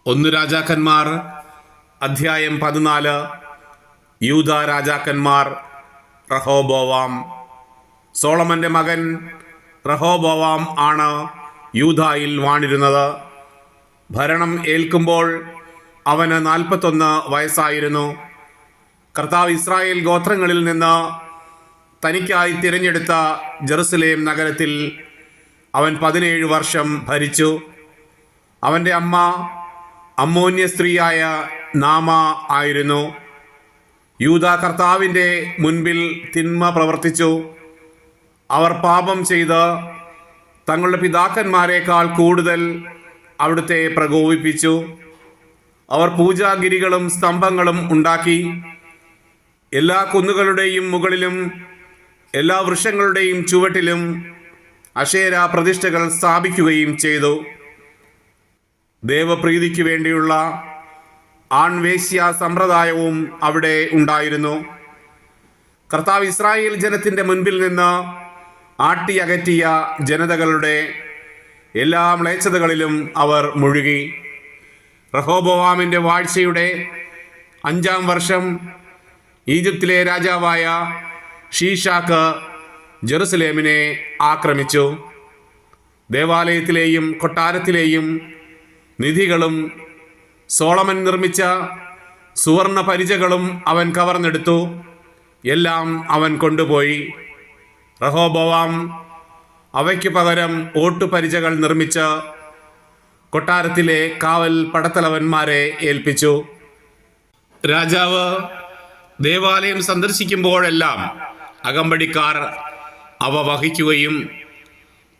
ഒന്ന് രാജാക്കന്മാർ അധ്യായം 14. യൂദാ രാജാക്കന്മാർ. റഹോബോവാം. സോളമന്റെ മകൻ റഹോബോവാം ആണ് യൂദായിൽ വാണിരുന്നത്. ഭരണം ഏൽക്കുമ്പോൾ അവന് 41 വയസ്സായിരുന്നു. കർത്താവ് ഇസ്രായേൽ ഗോത്രങ്ങളിൽ നിന്ന് തനിക്കായി തിരഞ്ഞെടുത്ത ജെറുസലേം നഗരത്തിൽ അവൻ 17 വർഷം ഭരിച്ചു. അവൻ്റെ അമ്മ അമ്മോന്യ സ്ത്രീയായ നാമ ആയിരുന്നു. യൂദാ കർത്താവിൻ്റെ മുൻപിൽ തിന്മ പ്രവർത്തിച്ചു. അവർ പാപം ചെയ്ത് തങ്ങളുടെ പിതാക്കന്മാരെക്കാൾ കൂടുതൽ അവിടുത്തെ പ്രകോപിപ്പിച്ചു. അവർ പൂജാഗിരികളും സ്തംഭങ്ങളും ഉണ്ടാക്കി. എല്ലാ കുന്നുകളുടെയും മുകളിലും എല്ലാ വൃക്ഷങ്ങളുടെയും ചുവട്ടിലും അശേര പ്രതിഷ്ഠകൾ സ്ഥാപിക്കുകയും ചെയ്തു. ദേവപ്രീതിക്ക് വേണ്ടിയുള്ള ആൺവേശ്യ സമ്പ്രദായവും അവിടെ ഉണ്ടായിരുന്നു. കർത്താവ് ഇസ്രായേൽ ജനത്തിൻ്റെ മുൻപിൽ നിന്ന് ആട്ടിയകറ്റിയ ജനതകളുടെ എല്ലാ മ്ലേച്ഛതകളിലും അവർ മുഴുകി. റഹോബോവാമിൻ്റെ വാഴ്ചയുടെ 5-ാം വർഷം ഈജിപ്തിലെ രാജാവായ ഷീഷാക്ക് ജെറുസലേമിനെ ആക്രമിച്ചു. ദേവാലയത്തിലെയും കൊട്ടാരത്തിലെയും നിധികളും സോളമൻ നിർമ്മിച്ച സുവർണ പരിചകളും അവൻ കവർന്നെടുത്തു. എല്ലാം അവൻ കൊണ്ടുപോയി. റഹോബോവാം അവയ്ക്ക് പകരം ഓട്ടുപരിചകൾ നിർമ്മിച്ച് കൊട്ടാരത്തിലെ കാവൽ പടത്തലവന്മാരെ ഏൽപ്പിച്ചു. രാജാവ് ദേവാലയം സന്ദർശിക്കുമ്പോഴെല്ലാം അകമ്പടിക്കാർ അവ വഹിക്കുകയും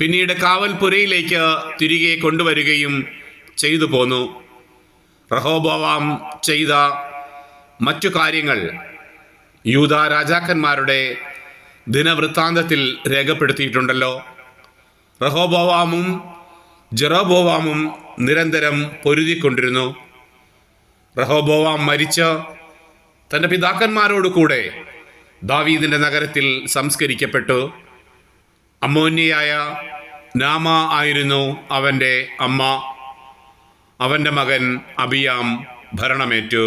പിന്നീട് കാവൽപുരയിലേക്ക് തിരികെ കൊണ്ടുവരികയും ചെയ്തു പോന്നു. റഹോബോവാം ചെയ്ത മറ്റു കാര്യങ്ങൾ യൂദാ രാജാക്കന്മാരുടെ ദിനവൃത്താന്തത്തിൽ രേഖപ്പെടുത്തിയിട്ടുണ്ടല്ലോ. റഹോബോവാമും ജെറോബോവാമും നിരന്തരം പൊരുതിക്കൊണ്ടിരുന്നു. റഹോബോവാം മരിച്ച് തൻ്റെ പിതാക്കന്മാരോട് കൂടെ ദാവീദിൻ്റെ നഗരത്തിൽ സംസ്കരിക്കപ്പെട്ടു. അമ്മോന്യയായ നാമ ആയിരുന്നു അവൻ്റെ അമ്മ. അവൻ്റെ മകൻ അബിയാം ഭരണമേറ്റു.